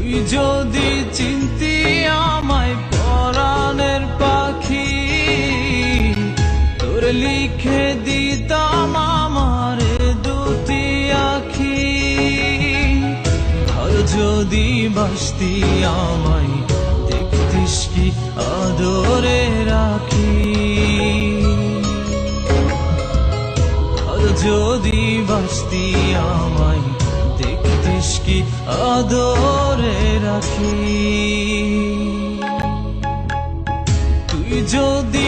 তুই যদি চিনতি আমায় পরাণের পাখি, তোর লিখে দিতাম আমার দুটি আখি। আর যদি বাসতি আমায় দেখতিস কি আদরে রাখি। আর যদি বাসতি আমায় দেখতিস কি আদরে রাখি। তুই যদি